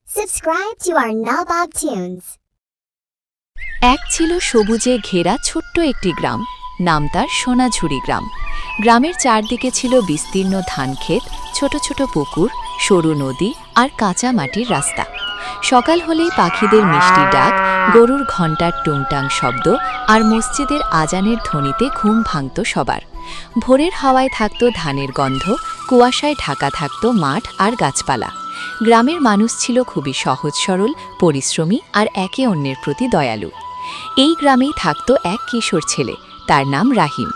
Subscribe to our Nabob Tunes. এক ছিল সবুজে ঘেরা ছোট্ট একটি গ্রাম, নাম তার সোনাঝুরি গ্রাম। গ্রামের চারদিকে ছিল বিস্তীর্ণ ধানক্ষেত, ছোট ছোট পুকুর, সরু নদী আর কাঁচা মাটির রাস্তা। সকাল হলেই পাখিদের মিষ্টি ডাক, গরুর ঘণ্টার টুংটাং শব্দ আর মসজিদের আজানের ধ্বনিতে ঘুম ভাঙত সবার। ভোরের হাওয়ায় থাকত ধানের গন্ধ, কুয়াশায় ঢাকা থাকত মাঠ আর গাছপালা। গ্রামের মানুষ ছিল খুবই সহজ সরল, পরিশ্রমী আর একে অন্যের প্রতি দয়ালু। এই গ্রামেই থাকত এক কিশোর ছেলে, তার নাম রাহিম।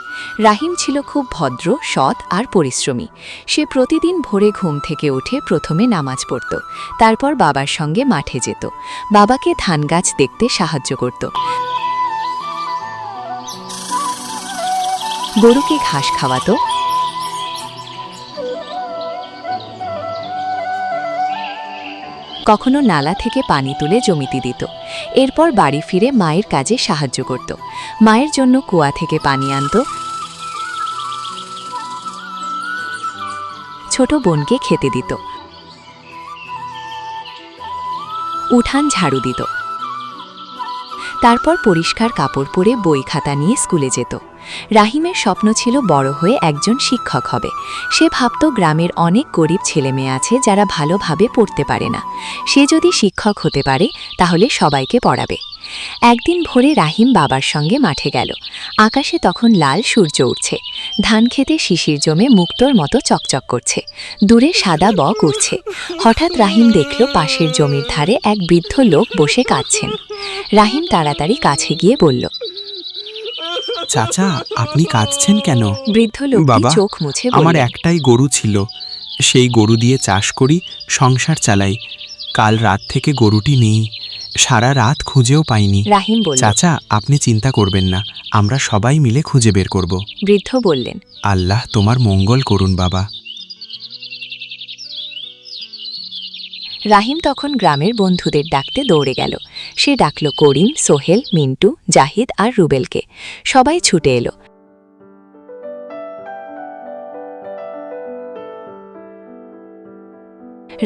রাহিম ছিল খুব ভদ্র, সৎ আর পরিশ্রমী। সে প্রতিদিন ভোরে ঘুম থেকে উঠে প্রথমে নামাজ পড়ত, তারপর বাবার সঙ্গে মাঠে যেত, বাবাকে ধান গাছ দেখতে সাহায্য করত, গরুকে ঘাস খাওয়াতো, কখনো নালা থেকে পানি তুলে জমিতে দিত। এরপর বাড়ি ফিরে মায়ের কাজে সাহায্য করত, মায়ের জন্য কুয়া থেকে পানি আনত, ছোট বোনকে খেতে দিত, উঠান ঝাড়ু দিত, তারপর পরিষ্কার কাপড় পরে বই খাতা নিয়ে স্কুলে যেত। রাহিমের স্বপ্ন ছিল বড় হয়ে একজন শিক্ষক হবে। সে ভাবত গ্রামের অনেক গরিব ছেলেমেয়ে আছে যারা ভালোভাবে পড়তে পারে না। সে যদি শিক্ষক হতে পারে তাহলে সবাইকে পড়াবে। একদিন ভোরে রাহিম বাবার সঙ্গে মাঠে গেল। আকাশে তখন লাল সূর্য উঠছে, ধান খেতে শিশির জমে মুক্তোর মতো চকচক করছে, দূরে সাদা বক উড়ছে। হঠাৎ রাহিম দেখল পাশের জমির ধারে এক বৃদ্ধ লোক বসে কাঁদছেন। রাহিম তাড়াতাড়ি কাছে গিয়ে বলল, চাচা, আপনি কাঁদছেন কেন? বৃদ্ধ লোকটি বাবা, চোখ মুছে আমার বলল, একটাই গরু ছিল, সেই গরু দিয়ে চাষ করি, সংসার চালাই। কাল রাত থেকে গরুটি নেই, সারা রাত খুঁজেও পাইনি। রাহিম বলল, চাচা, আপনি চিন্তা করবেন না, আমরা সবাই মিলে খুঁজে বের করব। বৃদ্ধ বললেন, আল্লাহ তোমার মঙ্গল করুন বাবা। রাহিম তখন গ্রামের বন্ধুদের ডাকতে দৌড়ে গেল। সে ডাকল করিম, সোহেল, মিন্টু, জাহিদ আর রুবেলকে। সবাই ছুটে এলো।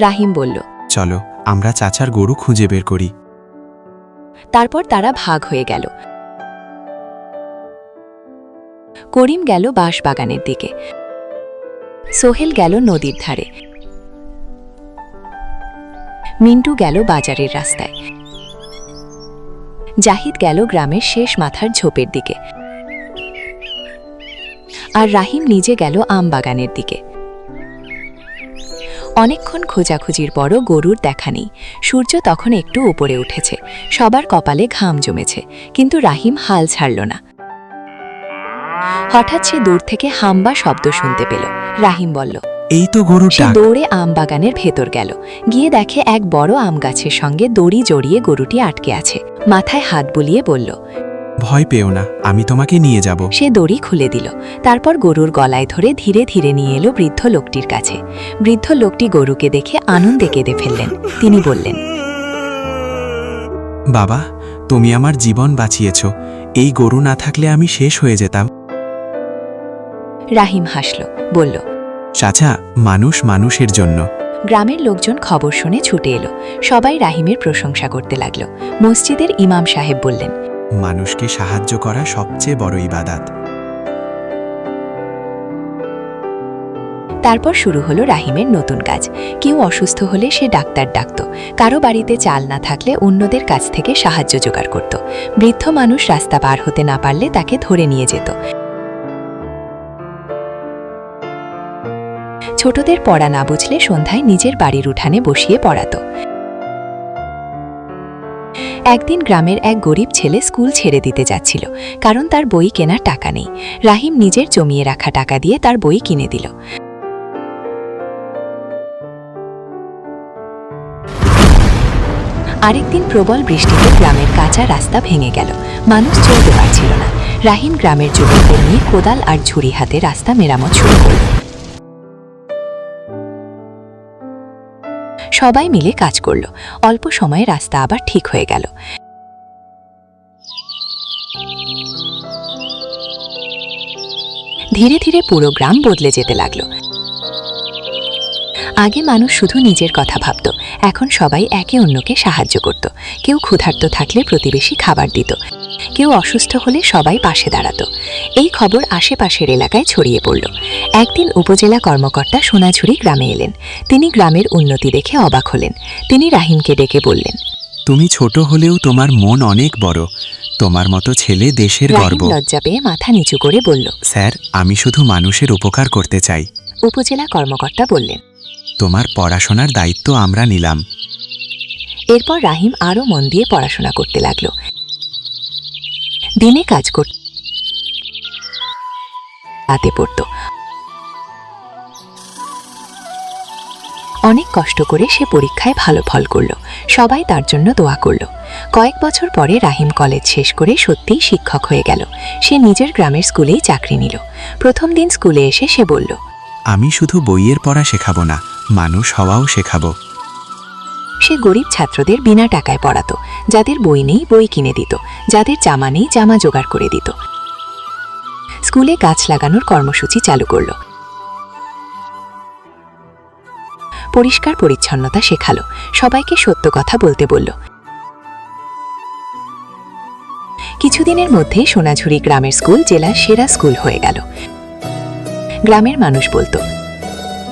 রাহিম বলল, চলো আমরা চাচার গরু খুঁজে বের করি। তারপর তারা ভাগ হয়ে গেল। করিম গেল বাঁশবাগানের দিকে, সোহেল গেল নদীর ধারে, মিন্টু গেল বাজারের রাস্তায়, জাহিদ গেল গ্রামের শেষ মাথার ঝোপের দিকে, আর রাহিম নিজে গেল আম বাগানের দিকে। অনেকক্ষণ খোঁজাখুঁজির পরও গরুর দেখা নেই। সূর্য তখন একটু উপরে উঠেছে, সবার কপালে ঘাম জমেছে, কিন্তু রাহিম হাল ছাড়ল না। হঠাৎ সে দূর থেকে হাম্বা শব্দ শুনতে পেল। রাহিম বলল, এই তো সে গরুটা। দৌড়ে আম বাগানের ভেতর গেল, গিয়ে দেখে এক বড় আম গাছের সঙ্গে দড়ি জড়িয়ে গরুটি আটকে আছে। মাথায় হাত বুলিয়ে বলল, ভয় পেও না, আমি তোমাকে নিয়ে যাব। সে দড়ি খুলে দিল। তারপর গরুর গলায় ধরে ধীরে ধীরে নিয়ে এলো বৃদ্ধ লোকটির কাছে। বৃদ্ধ লোকটি গরুকে দেখে আনন্দে কেঁদে ফেললেন। তিনি বললেন, বাবা, তুমি আমার জীবন বাঁচিয়েছ, এই গরু না থাকলে আমি শেষ হয়ে যেতাম। রাহিম হাসল, বলল, চাচা, মানুষ মানুষের জন্য। গ্রামের লোকজন খবর শুনে ছুটে এলো। সবাই রাহিমের প্রশংসা করতে লাগল। মসজিদের ইমাম সাহেব বললেন, মানুষকে সাহায্য করা সবচেয়ে বড় ইবাদত। তারপর শুরু হলো রাহিমের নতুন কাজ। কেউ অসুস্থ হলে সে ডাক্তার ডাকত, কারো বাড়িতে চাল না থাকলে অন্যদের কাছ থেকে সাহায্য জোগাড় করত, বৃদ্ধ মানুষ রাস্তা পার হতে না পারলে তাকে ধরে নিয়ে যেত, ছোটদের পড়া না বুঝলে সন্ধ্যায় নিজের বাড়ির উঠানে বসিয়ে পড়াত। একদিন গ্রামের এক গরিব ছেলে স্কুল ছেড়ে দিতে যাচ্ছিল, কারণ তার বই কেনার টাকা নেই। রাহিম নিজের জমিয়ে রাখা টাকা দিয়ে তার বই কিনে দিল। আরেকদিন প্রবল বৃষ্টিতে গ্রামের কাঁচা রাস্তা ভেঙে গেল, মানুষ চলতে পারছিল না। রাহিম গ্রামের যুবকদের নিয়ে কোদাল আর ঝুড়ি হাতে রাস্তা মেরামত শুরু করল। সবাই মিলে কাজ করল। অল্প সময়ে রাস্তা আবার ঠিক হয়ে গেল। ধীরে ধীরে পুরো গ্রাম বদলে যেতে লাগলো। আগে মানুষ শুধু নিজের কথা ভাবত, এখন সবাই একে অন্যকে সাহায্য করত। কেউ ক্ষুধার্ত থাকলে প্রতিবেশী খাবার দিত, কেউ অসুস্থ হলে সবাই পাশে দাঁড়াতো। এই খবর আশেপাশের এলাকায় ছড়িয়ে পড়ল। একদিন উপজেলা কর্মকর্তা সোনাঝুরি গ্রামে এলেন। তিনি গ্রামের উন্নতি দেখে অবাক হলেন। তিনি রাহিমকে ডেকে বললেন, তুমি ছোট হলেও তোমার মন অনেক বড়। তোমার মতো ছেলে দেশের রাহিম গর্ব। লজ্জা পেয়ে মাথা নিচু করে বলল, স্যার, আমি শুধু মানুষের উপকার করতে চাই। উপজেলা কর্মকর্তা বললেন। তোমার পড়াশোনার দায়িত্ব আমরা নিলাম। এরপর রাহিম আরও মন দিয়ে পড়াশোনা করতে লাগলো। দিনে কাজ করত, রাতে পড়ত। অনেক কষ্ট করে সে পরীক্ষায় ভালো ফল করল। সবাই তার জন্য দোয়া করল। কয়েক বছর পরে রাহিম কলেজ শেষ করে সত্যিই শিক্ষক হয়ে গেল। সে নিজের গ্রামের স্কুলেই চাকরি নিল। প্রথম দিন স্কুলে এসে সে বলল, আমি শুধু বইয়ের পড়া শেখাবো না, মানুষ হওয়াও শেখাবো। সে গরিব ছাত্রদের বিনা টাকায় পড়াতো। যাদের বই নেই বই কিনে দিত, যাদের জামা নেই জামা জোগাড় করে দিত। স্কুলে গাছ লাগানোর কর্মসূচি চালু করল। পরিষ্কার পরিচ্ছন্নতা শেখালো। সবাইকে সত্য কথা বলতে বলল। কিছুদিনের মধ্যেই সোনাঝুরি গ্রামের স্কুল জেলার সেরা স্কুল হয়ে গেল। গ্রামের মানুষ বলতো,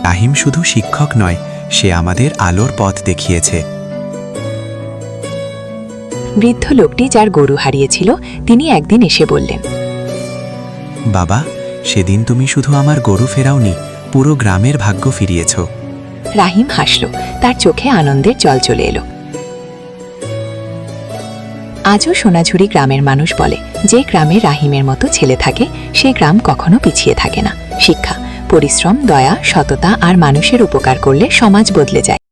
রাহিম শুধু শিক্ষক নয়, সে আমাদের আলোর পথ দেখিয়েছে। বৃদ্ধ লোকটি যার গরু হারিয়েছিল তিনি একদিন এসে বললেন, বাবা, সেদিন তুমি শুধু আমার গরু ফেরাওনি, পুরো গ্রামের ভাগ্য ফিরিয়েছ। রাহিম হাসল। তার চোখে আনন্দের জল চলে এলো। আজও সোনাঝুরি গ্রামের মানুষ বলে, যে গ্রামে রাহিমের মতো ছেলে থাকে সে গ্রাম কখনো পিছিয়ে থাকে না। শিক্ষা, পরিশ্রম, দয়া, সততা আর মানুষের উপকার করলে সমাজ বদলে যায়।